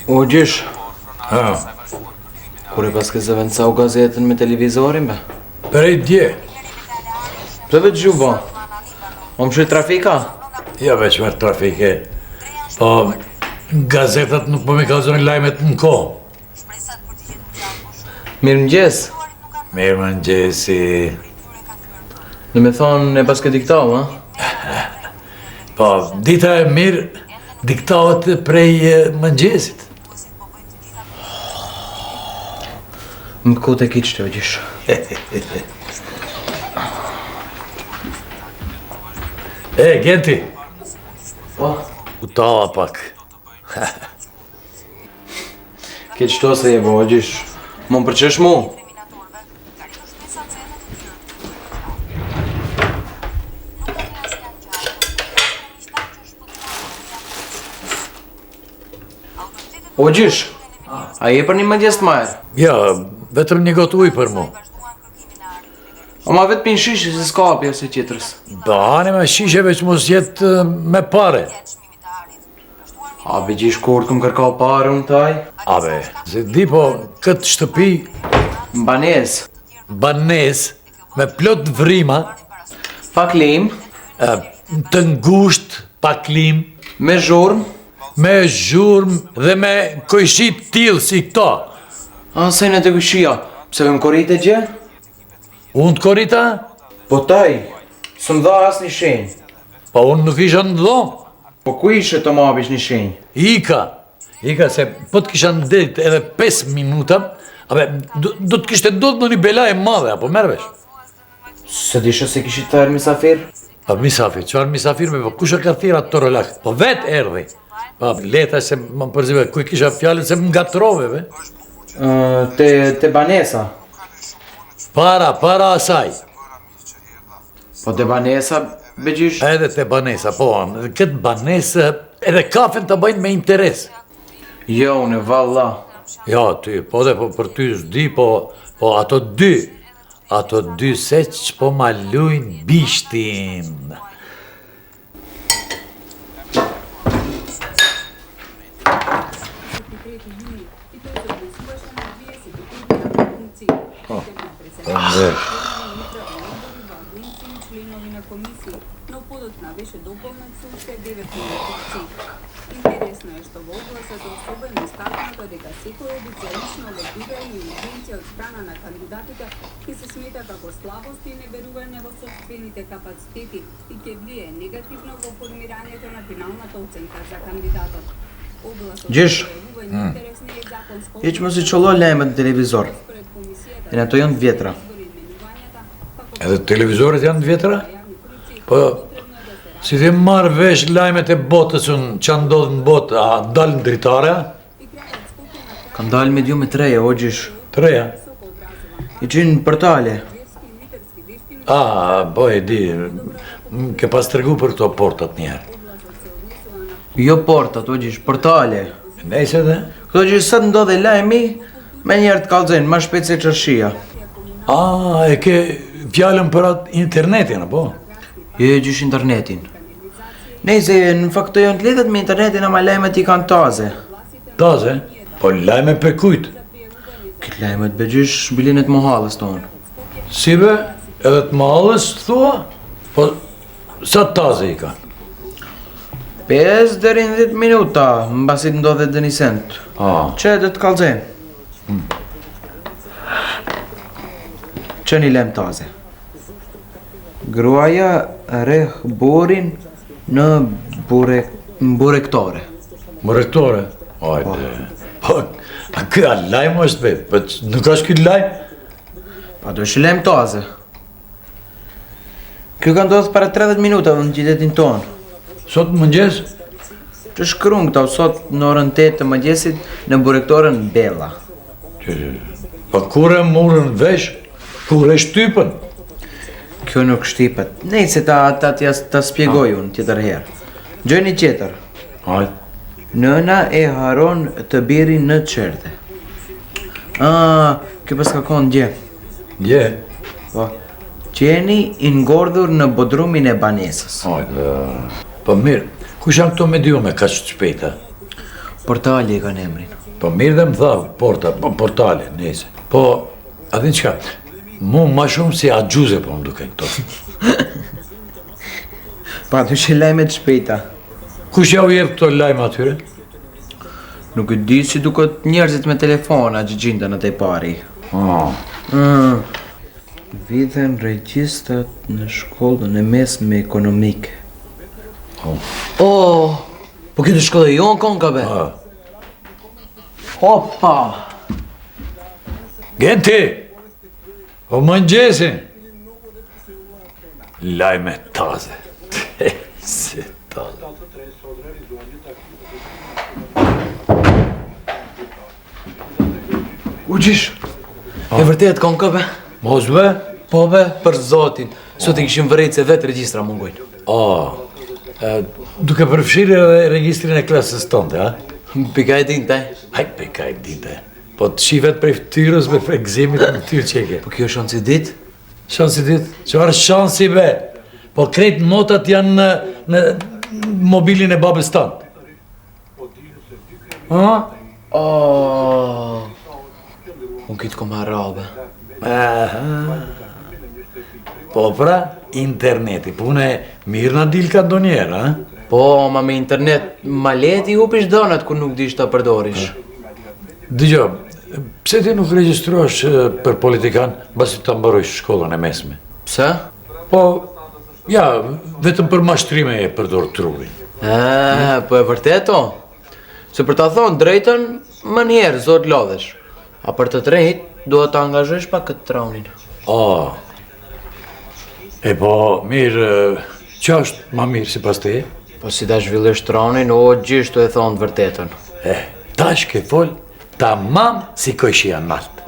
O gjish, Ha, kur e pas ke zëvendësau gazetën me televizorin be? prej dje. Pse veç gju ba? O më shuj trafika? Ja veç me trafike. Po, gazetat nuk po me kalzojnë lajmet në kohë. Mirë mëgjes. Mirë më ngjesi. Në me thonë e pas ke diktau, ha? Po, dita e mirë diktohet prej mëngjesit. Më kote e kiqte o gjish. Genti, Po? u tava pak. Kiqto se je bo o gjish. Më përqesh mu? O gjish, a je për një mëngjes të majrë? Ja, vetëm një gotë ujë për mu. O ma vetë pinë shishi se s'ka apja se qetrës. Bahani me shishe veç mos jetë me pare. A be gjish kur këm kërka pare unë taj? Abe, se di po këtë shtëpi Mbanes, banes me plot vrima, pa klim, të ngusht, pa klim, me zhurm, me zhurm dhe me kojshit t'il si këto. a sejnë të këshia, pse vëm korit e gje? Unë të korita, Po taj, së më dha as një shenjë. pa unë nuk isha në dhomë. Po ku ishe të mabish një shenjë? Ika se po të kisha nderit edhe 5 minuta, do të kishte ndodhur në një bela e madhe, apo mervesh? Se dishe se kishit të erë misafir? Pa misafir, qëfar misafir me, po kush e ka thira të rolak? Po vetë erdhi. Pa leta se më përzive, kuj kisha fjallin se më ngatrove, be? Te banesa. Para asaj. Po te banesa, be gjish? Edhe te banesa, po, këtë banesë, edhe kafen të bëjnë me interes. Jo, une, valla. Ja, ty, po dhe po për ty s'di, po ato dy se që po ma lujnë bishtin. но подот навеше дополнет се 9 минути. Интересно е што во огласот особено истакнато дека секој обичајно лобирање и агенција од страна на кандидатите ќе се смета како слабост и неверување во сопствените капацитети и ќе влие негативно во формирањето на финалната оценка за кандидатот. Gjish, më si qollo lajmet në televizor. E në ato janë të vjetra. Edhe televizoret janë të vjetra? Po, si dhe marrë vesh lajmet e botës unë që ndodhë në botë, a dalë në dritare? Kam dalë me 2 me 3, o gjish. 3? I qinë portale. Po e di, ke pas të regu për këto portat njerë. Jo portat, o gjish, portale. Nejse dhe? Këto gjish sëtë ndodhe lajmi, me njerë të kalëzën, ma shpejt se qërshia. E ke fjallën për atë internetin, apo? Jo e gjish internetin. Nejse, në fakt të jonë të lidhet me internetin, ama lajmet i kanë taze. Taze? Po lajme për kujtë? Këtë lajmet be gjish bilinet mohalës tonë. Si be, edhe të malës, thua? Po, sa taze i kanë? 5 deri në 10 minuta, mbasit ndodhe dhe një sent. Që edhe të kalëzën? Që një lem taze. Gruaja reh burin në burektore. Burektore? Ajde. Po, a këja lajmë është be? Po, nuk është këtë lajmë? Pa do është lem taze. Kjo ka ndodhë para 30 minuta në qytetin tonë. Sot mëngjes? Që shkruan këta sot në orën 8 të mëngjesit në burektorën Bella. Pa kur e murën vesh? Kur e shtypën? Kjo nuk shtypët. Nej se ta spjegoj unë tjetër herë. Gjojni tjetër. Nëna e haron të birin në qerte. Kjo pas ka konë dje. Dje? Po. Qeni i ngordhur në bodrumin e banesës. Po mirë, kush janë këto mediume ka që të shpejta? Portali e kanë emrin. Po mirë dhe më tha portale, nese. Po, a din qka, mu ma shumë si agjuze po më duke këto. Pa ty që lajme të shpejta. Kush ja u jep këto lajme atyre? Nuk e di si duket njerëzit me telefona që gjinda në te pari. Vidhen regjistrat në shkollën e mesme ekonomike. Oh, po këtë shkollë e jonë konë ka be? Opa! Genti! O mëngjesin! Lajme taze. Se taze. U gjish? E vërtet konë ka be? Mos be? Po be, për zotin. Sot i kishim vërejt se vetë regjistra mungojnë. Duke përfshirë edhe registrin e klasës tënde, a? Pika e din, taj. Haj, pika e dinte. Po të shivet prej ftyrës me ekzemit në ftyrë qeke. Po kjo shansi dit? Shansi dit? Qëfar shansi be? Po krejt notat janë në mobilin e babës tanë. Unë kitë kom harabe. Po pra, interneti, pune mirë na dilka do njerë, a? Po, ma me internet, ma leti hupish donat ku nuk dish ta përdorish. Dëgjo, pse ti nuk regjistruash për politikan basi ta mbarojsh shkollën e mesme? Pse? Po, ja, vetëm për mashtrime e përdor trurin. Po e vërtet o? Se për ta thonë drejtën, më njerë, zot lodhesh. A për të drejt, duhet të angazhesh pa këtë traunin. E po, mirë, që është ma mirë si pas te? Po si ta zhvillesh traunin, o gjishtu e thonë të vërtetën. Tash ke fol, ta mamë si kojshi janë nartë.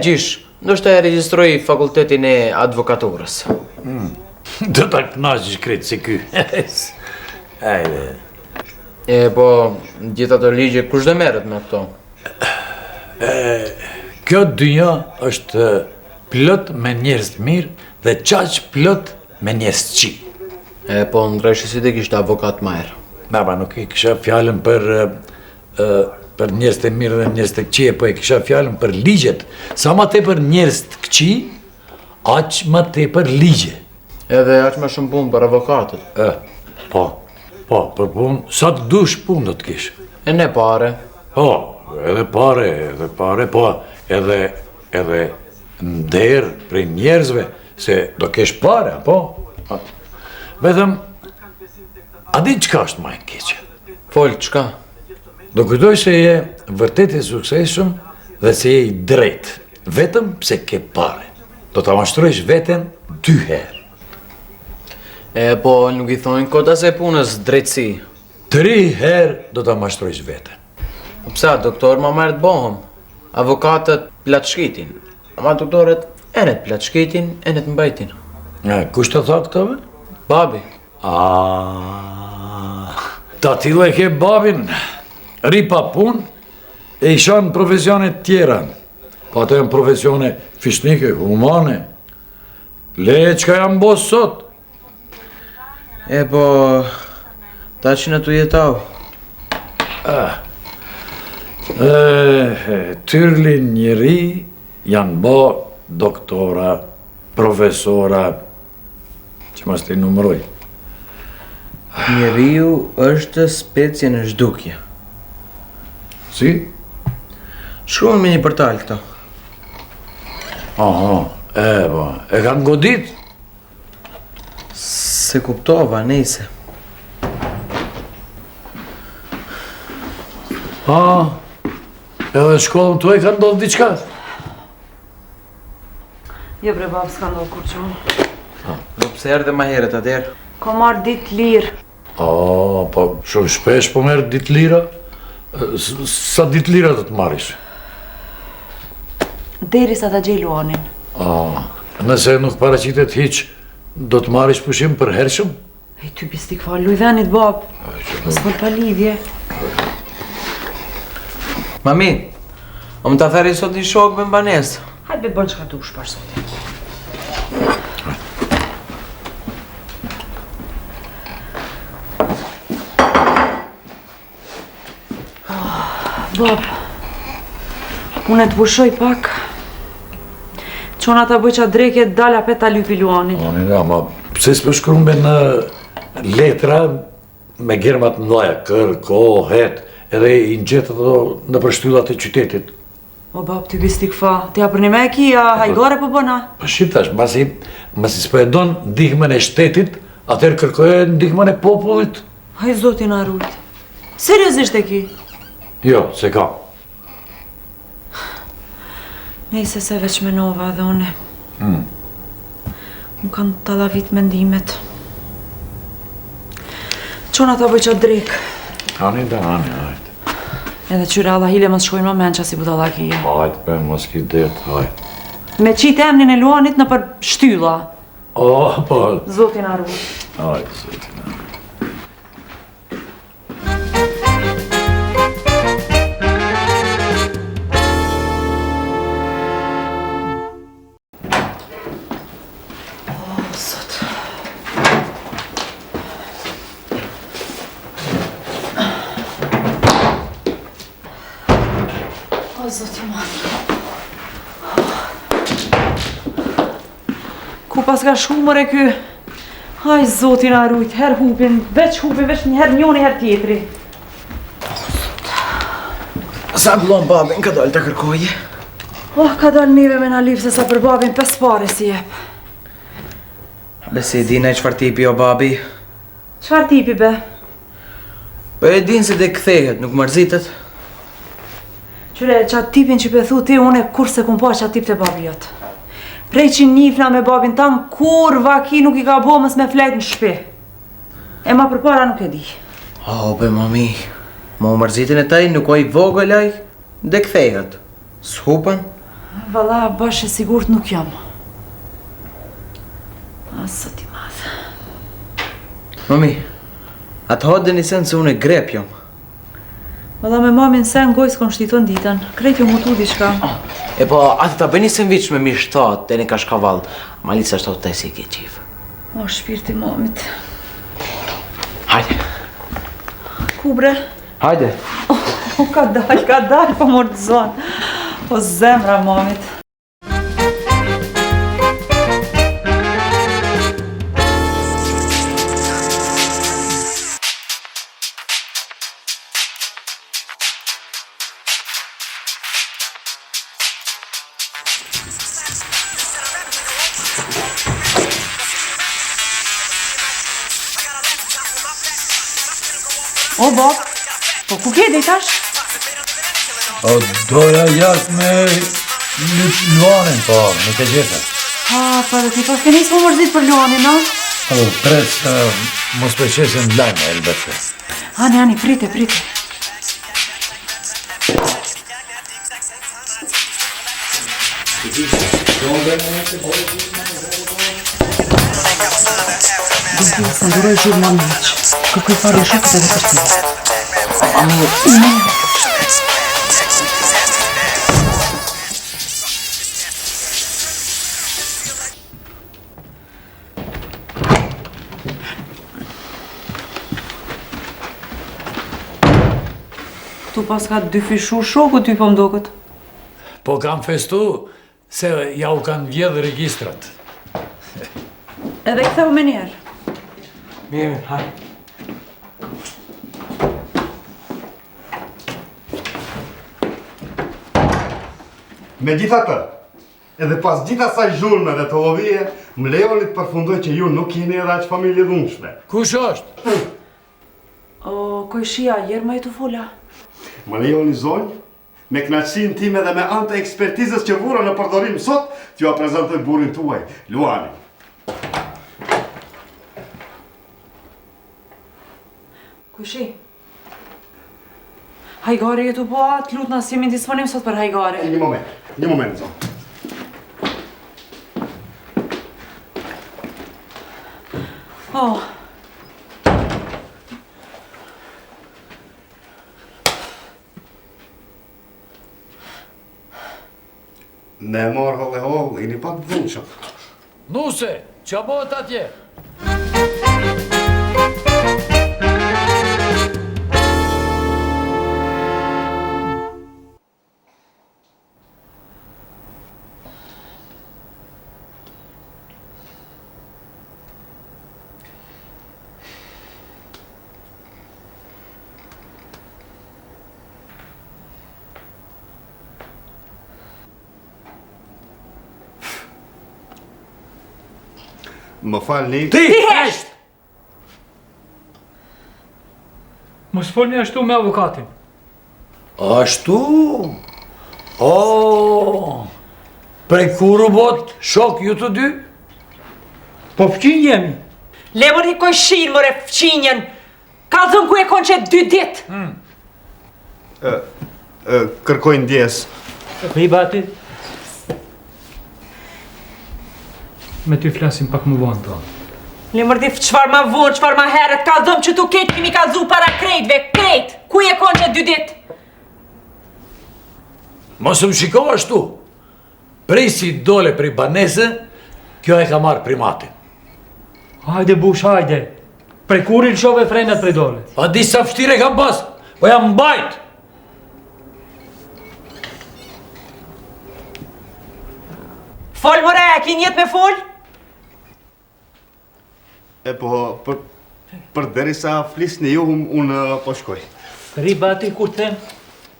Gjish, ndoshta e regjistroj fakultetin e advokaturës. Do ta knaqësh kretë si ky. Ajde. Po, gjitha të ligje, kush dhe merret me këto? Kjo dynja është plot me njerëz të mirë dhe qaq plot me njerëz të qi. Po, ndrejshë si dhe kishtë avokat ma herë. Ba, nuk i kisha fjallën për njerëz të mirë dhe njerëz të këqi, po i kisha fjallën për ligjet. Sa ma te për njerëz të këqi, aq ma te për ligje. Edhe aq ma shumë punë për avokatët. Po, për punë, sa të dush punë do të kish. E ne pare. Edhe pare, po, edhe nder prej njerëzve, se do kesh pare, po. Vetëm, a di qka është ma e keqe? Fol, qka? Do kujtoj se je vërtet i suksesshëm dhe se je i drejt, vetëm pse ke pare. Do ta mashtrojsh veten 2 herë. Po, nuk i thonë kota se punës drejtësi. 3 herë do ta mashtrojsh veten. Psa, doktor ma merë të bohëm. Avokatët platë shkitin, ama doktoret enet platë shkitin, enet mbajtin. Kush të tha këtove? Babi. Ta tila e ke babin, ri pa pun, e isha në profesionet tjera. Pa të janë profesione fishnike, humane. Leje qka jam bos sot. Po, ta që në të jetau. Tyrli njëri janë bo doktora, profesora, që mas të i numëroj. Njeriu është specie në zhdukje. Si? Shkruan me një portal këto. E kanë godit? Se kuptova, nejse. Edhe shkollën të e ka ndodhë diqka? Jo bre babë, s'ka ndodhë kur qonë. Pse erdhe ma herët atëherë? Ko marrë ditë lirë. Po shumë shpesh po merë ditë lira? Sa ditë lira të të marish? Deri sa ta gjej Luanin. Nëse nuk paraqitet hiq, do të marish pushim për hershëm? Ty pistik fa lujvenit babë. S'për pa lidhje. Mami, më të theri sot një shok me mbanesë. Hajtë be bën që ka dush për sotit. Bab, unë të pushoj pak. Qona ta bëj qa dreke dala pe ta lypi Luanin. Ma pse s'pe shkrumbe në letra me germat mdoja, kërkohet, edhe i ngjetë ato në përshtyllat e qytetit. O bab, ty bisti këfa, t'ja për një me e kia, hajgare po bëna. Po shqiptash, masi s'po e don ndihmën e shtetit, atëherë kërkohet ndihmën e popullit. Haj zotin Arult. Seriozisht e ki? Jo, se ka. Nejse se veç menova edhe une. Më kanë tallavit mendimet. Qona ta bëj qa drek. Ani, hajt. Edhe qyre Allah hile mos shkojnë më menë që si budalla kije. Hajt, për mos ki det, hajt. Me qitë emnin e Luanit në për shtylla. Po. Zotin Arult. Hajt, zotin Arult. Zoti madh. Ku pas ka shumër e ky? Haj zotin Arult, her hupin, veç një her njoni, her tjetri. Sa gullon babin, ka dalë të kërkoje? Oh, ka dalë neve me na lipë se sa për babin 5 pare si jep. Besi e dina e qfar tipi o babi? Qfar tipi be? Po e din se dhe kthehet, nuk mërzitet. Qyre, qatë tipin që pe thu ti, une kur se kum pa qatë tip të babi jotë. Prej që njifna me babin tam, kur vaki nuk i ka bo mës me flejt në shpi. E ma përpara nuk e di. O, be mami, ma u mërzitin e taj nuk oj vogëlaj, dhe kthehet. S'hupen? Valla, bashkë e sigurt nuk jam. Asa ti madhe. Mami, atë hodë një sen se unë e grep jam. Valla me mamin sen gojës kon shtiton ditën. Krejt jo mutu di shka. E po, atë ta bëni sandwich me mishtat, të një kashkavall. Malica është të si ke qifë. O, shpirti mamit. Hajde. Ku bre? Hajde. O, ka dal, po mor të zonë. O, zemra mamit. O, bab, po ku ke dhe tash? O, doja jashtë me Luanin, po, me të gjitha. Ha, pa dhe ti pas ke nisë më mërzit për Luanin, no? O, pres, mos përqesin lajme, elbete. Ani, prite. Duke së nduroj gjurë më miqë. Kërkuj pari shukët edhe kërtit. Këtu pas ka 2 fishu shoku ty po mdokët. Po kam festu se ja u kanë vjedhë registrat. Edhe këtheu me njerë. Mirë, hajde. Me gjitha të, edhe pas gjitha saj zhurme dhe të lodhije, më lejoni të përfundoj që ju nuk jeni edhe aq familje dhunshme. Kush është? O, kojshia, jerë më e të fula. Më lejoni zonjë, me knaqësinë time dhe me anë të ekspertizës që vura në përdorim sot, t'ju a prezentoj burin tuaj, Luanin. Kojshi? Hajgari e të po atë, lutë nësë jemi disponim sot për hajgari. Një moment, zonë. Oh. Ne morë holle holle, i një pak dhunshëm. Nuse, që bëhet atje? Më falni. Ti! hesht! Mos folni ashtu me avokatin. Ashtu? O, prej kur u bot shok ju të dy? Po fqin jemi. Lemër i kojshin, more fqinjen. Kalzëm ku e konë që 2 dit. Kërkoj ndjes. Ribati. Me ty flasim pak më vonë tonë. Lemër di qfar ma vonë, qfar ma herët. Kalzëm që tu ketë kemi kalzu para krejtve. Krejt! Ku e konë që 2 dit? Mos më shiko ashtu. Prej si dole prej banese, kjo e ka marrë primatin. Hajde bush, hajde. Prej kur i lëshove frenat prej dole? A di sa vështire kam pas, po jam mbajt. Fol, more, ki njet me fol? E po, për deri sa flisni ju, unë po shkoj. Ribati kur them?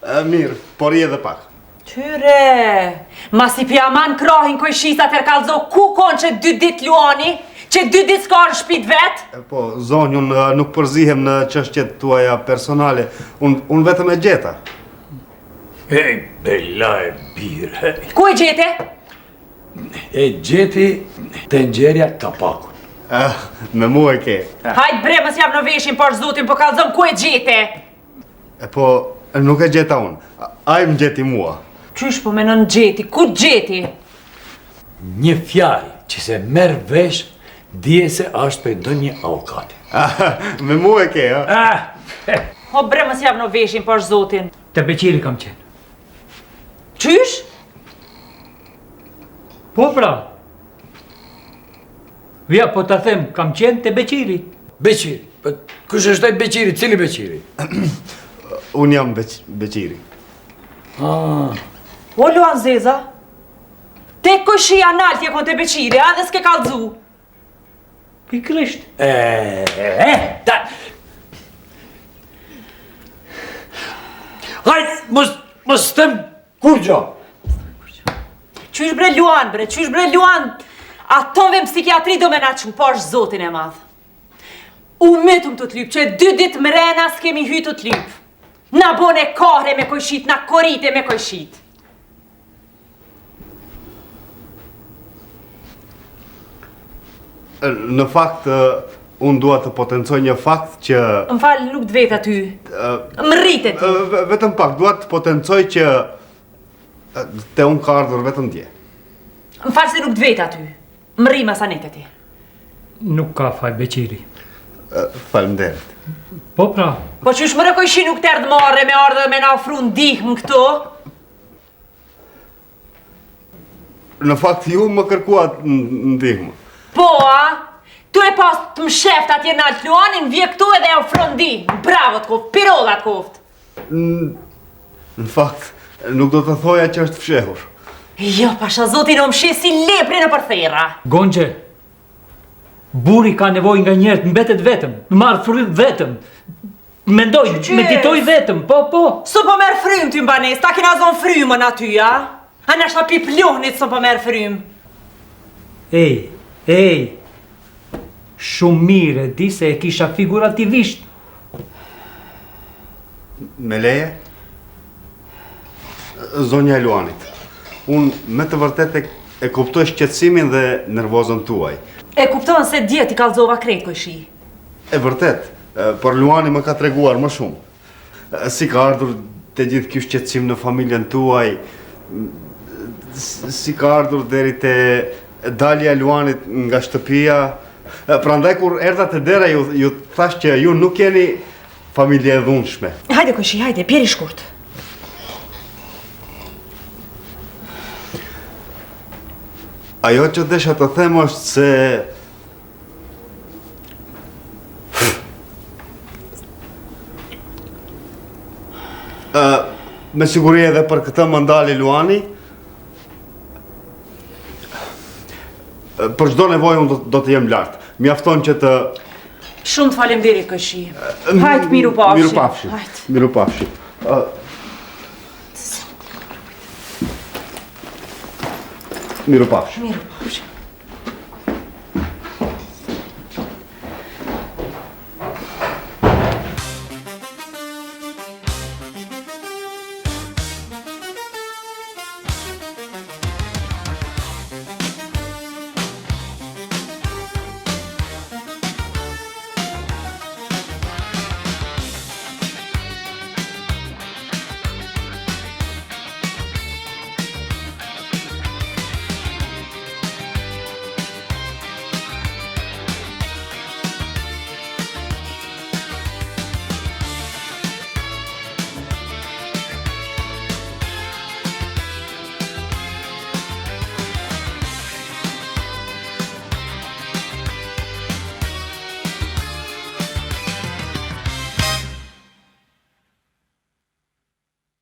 Mirë, por i edhe pak. Tyre, mas i pjaman krahin kojshisa tër kalzo, ku konë që 2 dit luani? Që 2 dit s'ka në shpit vet? Po, zonjë, unë nuk përzihem në çështjet tuaja personale, unë vetëm e gjeta. Ej, bella e bire. Ku e gjete? E gjeti të nxerja kapakun. Me mu e ke. Hajt bre, mës jam në veshin për zotin, po kalzom ku e gjete? Po, nuk e gjeta unë, ai më gjeti mua. Qysh po menon gjeti, ku gjeti? Një fjallë që se merë vesh, dije se është për ndonjë avokati. Me mu e ke, O bre, mës jam në veshin për zotin. Te beqiri kam qenë. Qysh? Po pra. Vja, po të them, kam qenë te beqiri. Beqiri. Po, kush është ai beqiri? Cili beqiri? Unë jam beqiri. O Luan Zeza, te kojshia nalt je kon te beqiri, a dhe s'ke kalzu. Pikrisht. Ta... Hajt, mos tem kur gjo. Qysh bre Luan, bre, qysh bre Luan, atove në psikiatri do me na që po është zotin e madh. U mytëm të t'lyp, që 2 dit mrena s'kemi hy të t'lyp. Na bone kahre me kojshit, na korite me kojshit. Në fakt, unë dua të potencoj një fakt që... Më falë, nuk të vetë aty. Më rritet ti. Vetëm pak, dua të potencoj që... te unë ka ardhur vetëm dje. Më falë se nuk të vetë aty. Më rri masanetet ti. Nuk ka faj beqiri. Faleminderit. Po pra. Po qysh më rekojshi nuk të erdhë marre me ardhë me na ofru ndihmë këto? Në fakt, ju më kërkuat ndihmë. Po, a? Tu e pas të më sheft atje në altë Luanin, vje këtu edhe e ofron ndihmë. Bravo të koft, pirollat koft. Në fakt, nuk do të thoja që është fshehur. Jo, pasha zotin o më shi si lepri në përthera. Gonxhe, buri ka nevoj nga njerët, mbetet vetëm, marë frymë vetëm. Mendoj, meditoj vetëm, po. Su po merë frymë ty mbanes, ta kina zonë frymën aty, a? A në shta pip ljohnit su po merë frymë. Ej, shumë mire, di se e kisha figurativisht. Me leje? Zonja e Luanit, unë me të vërtet e kuptoj shqetësimin dhe nervozën tuaj. E kupton se djeti kalzova krejt kojshi. E vërtet, por Luani më ka treguar më shumë. Si ka ardhur të gjithë ky shqetësim në familjen tuaj, si ka ardhur deri te dalja e Luanit nga shtëpia. Prandaj kur erdha te dera ju thash që ju nuk jeni familje e dhunshme. Hajde kojshi, hajde, pjeri shkurt. Ajo që desha të them është se... me siguri edhe për këtë më ndali Luani. Për çdo nevojë unë do të jem lart. Mjafton që të... Shumë të falemderit kojshi. Hajt, miru pafshi. Miru pafshi. Hajt. Miru pafshi. Miru pafshi. Miru.